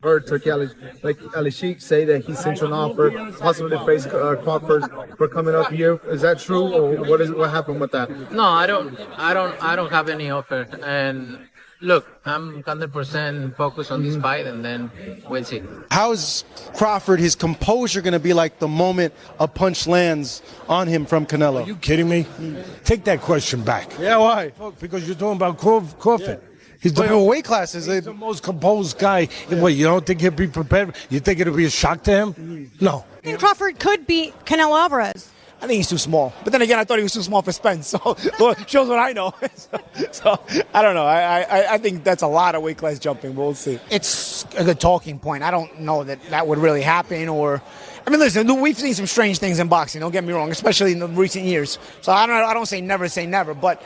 Heard Turkey Ali Sheikh say that he sent you an offer, possibly to face Crawford for coming up here. Is that true, or what happened with that? No, I don't have any offer. And look, I'm 100% focused on this fight, and then we'll see. How is Crawford, his composure, going to be like the moment a punch lands on him from Canelo? Are you kidding me? Take that question back. Yeah, why? Because you're talking about Crawford. Yeah. He's But weight classes, the most composed guy. Yeah. What, you don't think he'll be prepared? You think it'll be a shock to him? No. I think Crawford could beat Canelo Alvarez. I think he's too small. But then again, I thought he was too small for Spence. So shows what I know. so I don't know. I think that's a lot of weight class jumping. But we'll see. It's a good talking point. I don't know that would really happen. I mean, listen, we've seen some strange things in boxing. Don't get me wrong, especially in the recent years. So I don't say never, but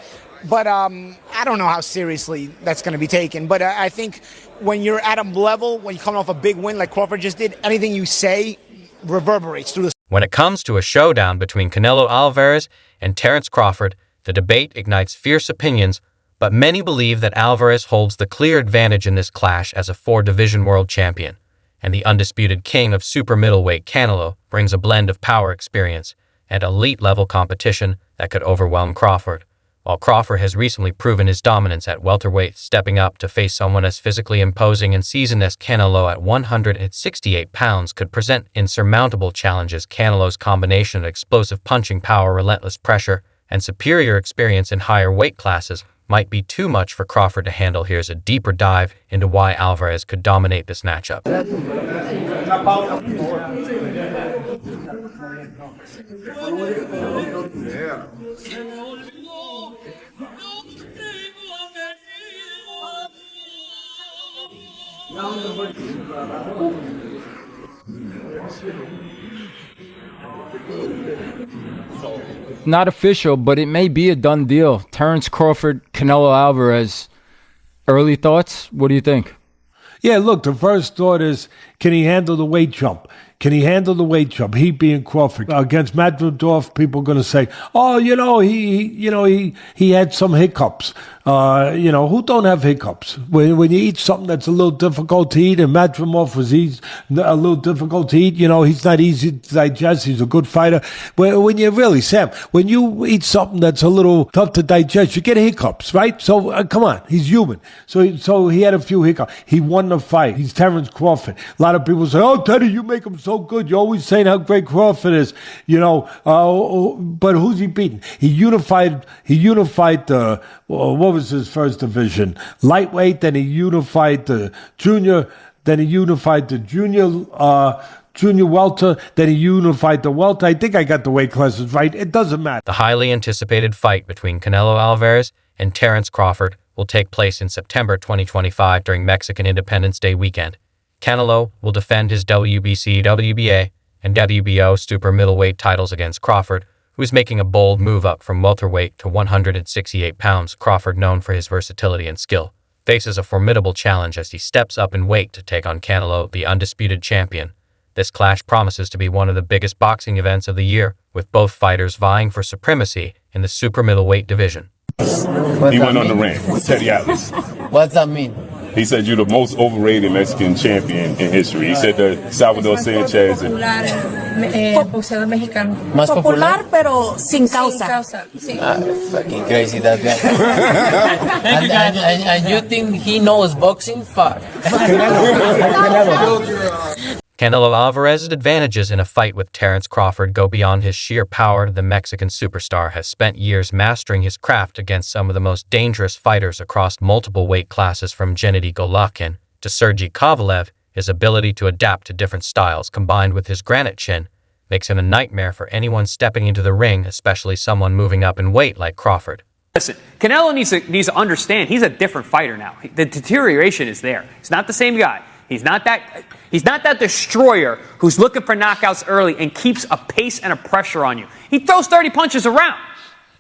I don't know how seriously that's going to be taken. But I think when you're at a level, when you're coming off a big win like Crawford just did, anything you say reverberates through the. When it comes to a showdown between Canelo Alvarez and Terence Crawford, the debate ignites fierce opinions, but many believe that Alvarez holds the clear advantage in this clash as a four-division world champion, and the undisputed king of super middleweight Canelo brings a blend of power experience and elite-level competition that could overwhelm Crawford. While Crawford has recently proven his dominance at welterweight, stepping up to face someone as physically imposing and seasoned as Canelo at 168 pounds could present insurmountable challenges. Canelo's combination of explosive punching power, relentless pressure, and superior experience in higher weight classes might be too much for Crawford to handle. Here's a deeper dive into why Alvarez could dominate this matchup. Not official, but it may be a done deal. Terence Crawford, Canelo Alvarez. Early thoughts? What do you think? Yeah, look, the first thought is, can he handle the weight jump? Can he handle the weight jump? He being Crawford against Madridov, people are going to say, "Oh, he had some hiccups." Who don't have hiccups? When you eat something that's a little difficult to eat, and Madridov was a little difficult to eat. He's not easy to digest. He's a good fighter. When you eat something that's a little tough to digest, you get hiccups, right? So come on, he's human. So he had a few hiccups. He won the fight. He's Terence Crawford. A lot of people say, "Oh, Teddy, you make him so good. You're always saying how great Crawford is." But who's he beating? He unified the. What was his first division? Lightweight. Then he unified the junior. Then he unified the junior welter. Then he unified the welter. I think I got the weight classes right. It doesn't matter. The highly anticipated fight between Canelo Alvarez and Terence Crawford will take place in September 2025 during Mexican Independence Day weekend. Canelo will defend his WBC, WBA, and WBO super middleweight titles against Crawford, who is making a bold move up from welterweight to 168 pounds. Crawford, known for his versatility and skill, faces a formidable challenge as he steps up in weight to take on Canelo, the undisputed champion. This clash promises to be one of the biggest boxing events of the year, with both fighters vying for supremacy in the super middleweight division. He went on the ring with Teddy Atlas. What's that mean? He said you're the most overrated Mexican champion in history. He said that Salvador Sanchez and boxeador mexicano. Más popular, pero sin causa. Sí. Fucking crazy, that guy. and you think he knows boxing? Fuck. Canelo Alvarez's advantages in a fight with Terence Crawford go beyond his sheer power. The Mexican superstar has spent years mastering his craft against some of the most dangerous fighters across multiple weight classes, from Gennady Golovkin to Sergey Kovalev. His ability to adapt to different styles, combined with his granite chin, makes him a nightmare for anyone stepping into the ring, especially someone moving up in weight like Crawford. Listen, Canelo needs to understand he's a different fighter now. The deterioration is there. He's not the same guy. He's not that destroyer who's looking for knockouts early and keeps a pace and a pressure on you. He throws 30 punches around.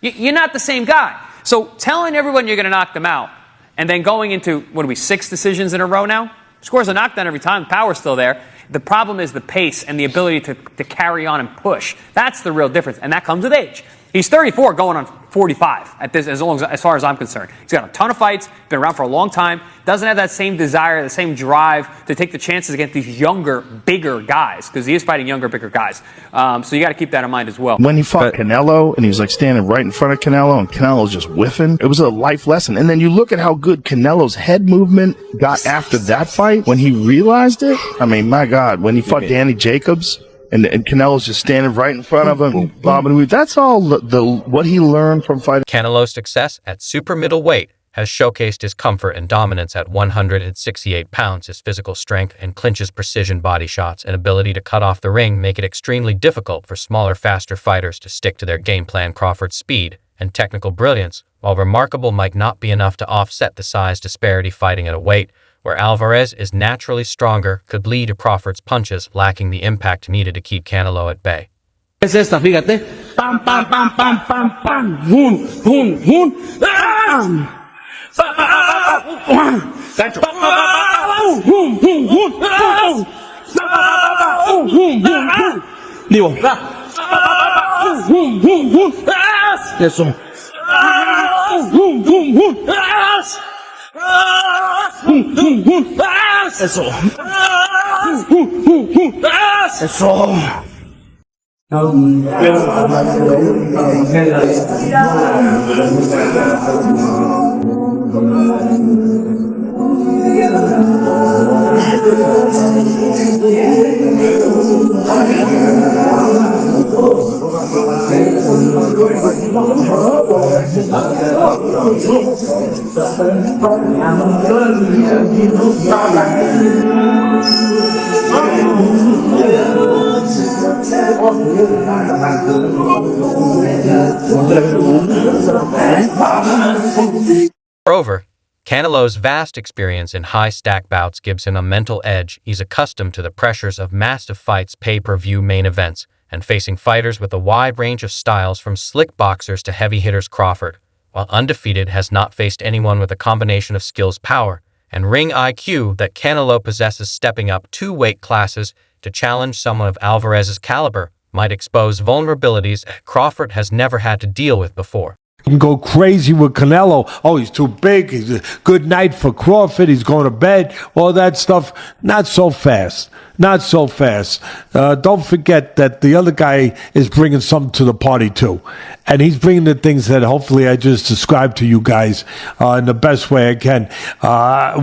You're not the same guy. So telling everyone you're going to knock them out and then going into, 6 decisions in a row now? Scores a knockdown every time. Power's still there. The problem is the pace and the ability to carry on and push. That's the real difference, and that comes with age. He's 34 going on 45 at this, as far as I'm concerned. He's got a ton of fights, been around for a long time, doesn't have that same desire, the same drive to take the chances against these younger, bigger guys, because he is fighting younger, bigger guys. So you got to keep that in mind as well. When he fought Canelo and he was like standing right in front of Canelo and Canelo's just whiffing, it was a life lesson. And then you look at how good Canelo's head movement got after that fight when he realized it. I mean, my God, when he fought Danny Jacobs and Canelo's just standing right in front of him, bobbing and weaving. That's all what he learned from fighting. Canelo's success at super middleweight has showcased his comfort and dominance at 168 pounds. His physical strength and clinches precision body shots and ability to cut off the ring make it extremely difficult for smaller, faster fighters to stick to their game plan. Crawford's speed and technical brilliance, while remarkable, might not be enough to offset the size disparity. Fighting at a weight where Alvarez is naturally stronger could lead to Crawford's punches lacking the impact needed to keep Canelo at bay. Es esta, fíjate. Pam, pam, pam, pam, pam, pam. Hun, hun, hun. Gancho. Hun, hun, hun. Digo. Hun, hun, hun. Eso. Hun, hun, hun. Eso. Eso. Moreover, Canelo's vast experience in high-stack bouts gives him a mental edge. He's accustomed to the pressures of massive fights, pay-per-view main events, and facing fighters with a wide range of styles from slick boxers to heavy hitters. Crawford, while undefeated, has not faced anyone with a combination of skills, power, and ring IQ that Canelo possesses. Stepping up 2 weight classes to challenge someone of Alvarez's caliber might expose vulnerabilities Crawford has never had to deal with before. Can go crazy with Canelo. Oh, he's too big. He's a good night for Crawford. He's going to bed. All that stuff. Not so fast. Not so fast. Don't forget that the other guy is bringing something to the party too. And he's bringing the things that hopefully I just described to you guys in the best way I can.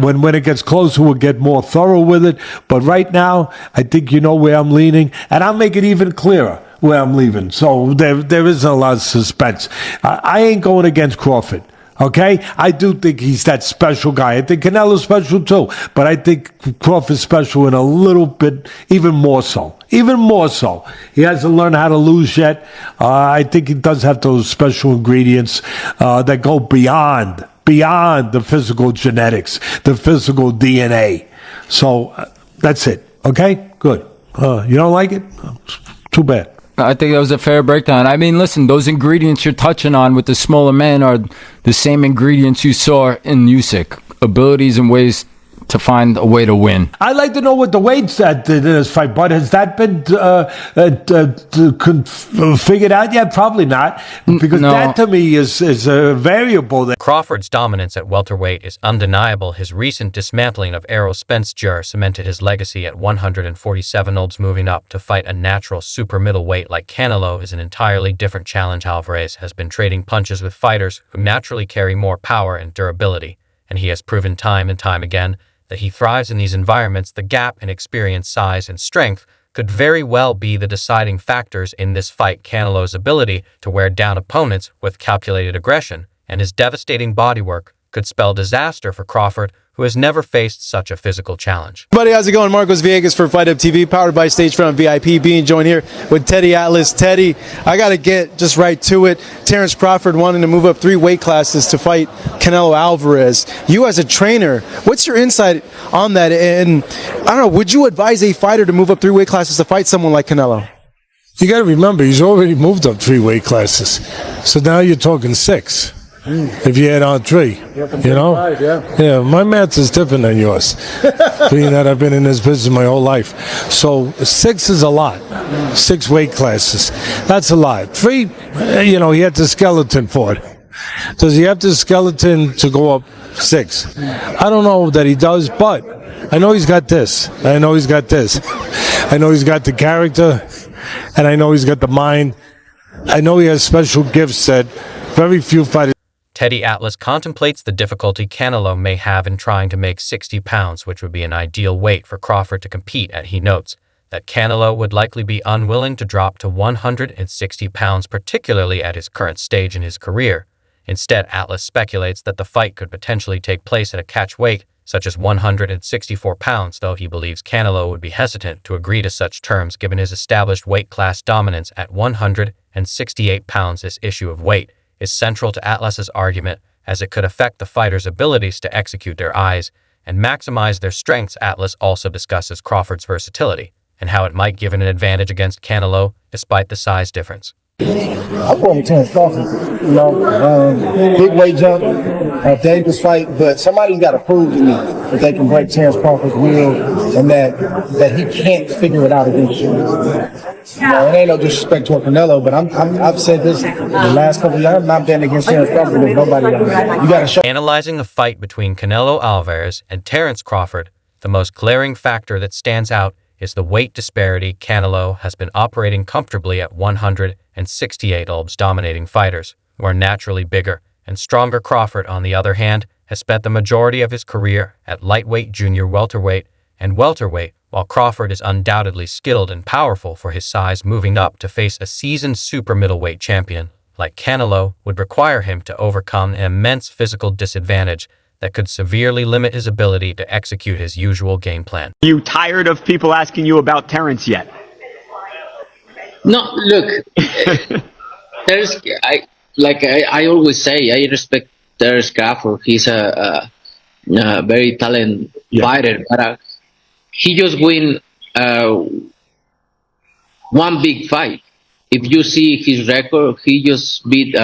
When it gets closer, we'll get more thorough with it. But right now, I think you know where I'm leaning. And I'll make it even clearer where I'm leaving. So there isn't a lot of suspense. I ain't going against Crawford. Okay? I do think he's that special guy. I think Canelo's special too. But I think Crawford's special in a little bit, even more so. Even more so. He hasn't learned how to lose yet. I think he does have those special ingredients that go beyond the physical genetics, the physical DNA. So that's it. Okay? Good. You don't like it? Too bad. I think that was a fair breakdown. I mean, listen, those ingredients you're touching on with the smaller man are the same ingredients you saw in Usyk. Abilities and ways to find a way to win. I'd like to know what the weight's at in this fight, but has that been figured out yet? Probably not, because that to me is a variable. That Crawford's dominance at welterweight is undeniable. His recent dismantling of Errol Spence Jr. cemented his legacy at 147 olds. Moving up to fight a natural super middleweight like Canelo is an entirely different challenge. Alvarez has been trading punches with fighters who naturally carry more power and durability, and he has proven time and time again that he thrives in these environments. The gap in experience, size, and strength could very well be the deciding factors in this fight. Canelo's ability to wear down opponents with calculated aggression and his devastating bodywork could spell disaster for Crawford, who has never faced such a physical challenge. Buddy, how's it going? Marcos Villegas for Fight Up TV, powered by Stage Front VIP. Being joined here with Teddy Atlas. Teddy, I got to get just right to it. Terence Crawford wanting to move up 3 weight classes to fight Canelo Alvarez. You as a trainer, what's your insight on that? And I don't know, would you advise a fighter to move up 3 weight classes to fight someone like Canelo? You got to remember, he's already moved up 3 weight classes. So now you're talking 6. if you add on 3. You know? Yeah, my math is different than yours, being that I've been in this business my whole life. So 6 is a lot. 6 weight classes. That's a lot. 3, you know, he had the skeleton for it. Does he have the skeleton to go up 6? I don't know that he does, but I know he's got this. I know he's got this. I know he's got the character, and I know he's got the mind. I know he has special gifts that very few fighters. Teddy Atlas contemplates the difficulty Canelo may have in trying to make 60 pounds, which would be an ideal weight for Crawford to compete at. He notes that Canelo would likely be unwilling to drop to 160 pounds, particularly at his current stage in his career. Instead, Atlas speculates that the fight could potentially take place at a catch weight, such as 164 pounds, though he believes Canelo would be hesitant to agree to such terms given his established weight class dominance at 168 pounds. This issue of weight is central to Atlas's argument, as it could affect the fighters' abilities to execute their eyes and maximize their strengths. Atlas also discusses Crawford's versatility and how it might give an advantage against Canelo despite the size difference. I'm going with Terence Crawford. You know, big weight jump, a dangerous fight, but somebody's got to prove to me that they can break Terence Crawford's will and that he can't figure it out against you. You know, it ain't no disrespect toward Canelo, but I've said this the last couple of years. I'm not betting against Terence Crawford with nobody. You got to show. Analyzing a fight between Canelo Alvarez and Terence Crawford, the most glaring factor that stands out is the weight disparity. Canelo has been operating comfortably at 168 Albs, dominating fighters who are naturally bigger and stronger. Crawford, on the other hand, has spent the majority of his career at lightweight, junior welterweight, and welterweight. While Crawford is undoubtedly skilled and powerful for his size, moving up to face a seasoned super middleweight champion like Canelo would require him to overcome an immense physical disadvantage that could severely limit his ability to execute his usual game plan. Are you tired of people asking you about Terence yet? No, look, I always say, I respect Terence Crawford. He's a very talented fighter, but he just win one big fight. If you see his record, he just beat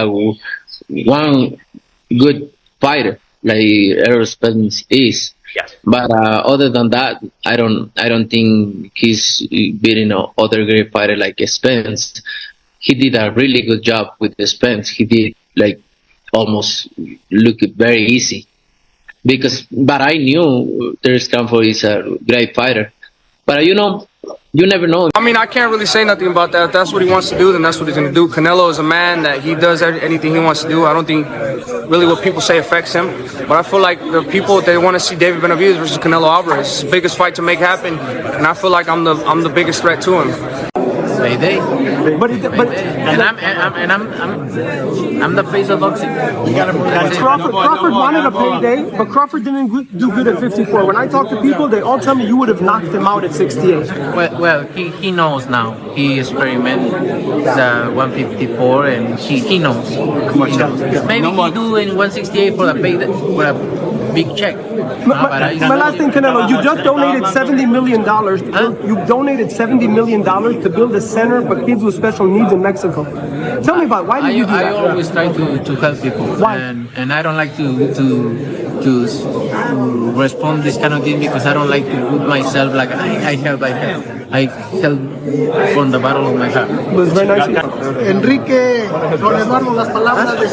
one good fighter like Errol Spence is. Yes. But other than that, I don't think he's beating other great fighter like Spence. He did a really good job with the Spence. He did like almost look very easy. But I knew Terence Crawford is a great fighter. But you know, you never know. I mean, I can't really say nothing about that. If that's what he wants to do, then that's what he's going to do. Canelo is a man that he does anything he wants to do. I don't think really what people say affects him. But I feel like the people, they want to see David Benavidez versus Canelo Alvarez. It's the biggest fight to make happen, and I feel like I'm the biggest threat to him. Payday. I'm the face of boxing. Crawford wanted a payday, but Crawford didn't do good at 54. When I talk to people, they all tell me you would have knocked him out at 68. Well, he knows now. He experimented 154, and he knows. Maybe he do in 168 for a payday, for a big check. My last thing, Canelo, you just donated $70 million. You donated $70 million to build a center for kids with special needs in Mexico. Tell me about it. Why did you do that? I always try to help people. Why? And I don't like to respond this kind of thing because I don't like to put myself like I help. I help from the bottom of my heart. It was very nice. Enrique, Don Eduardo, las palabras de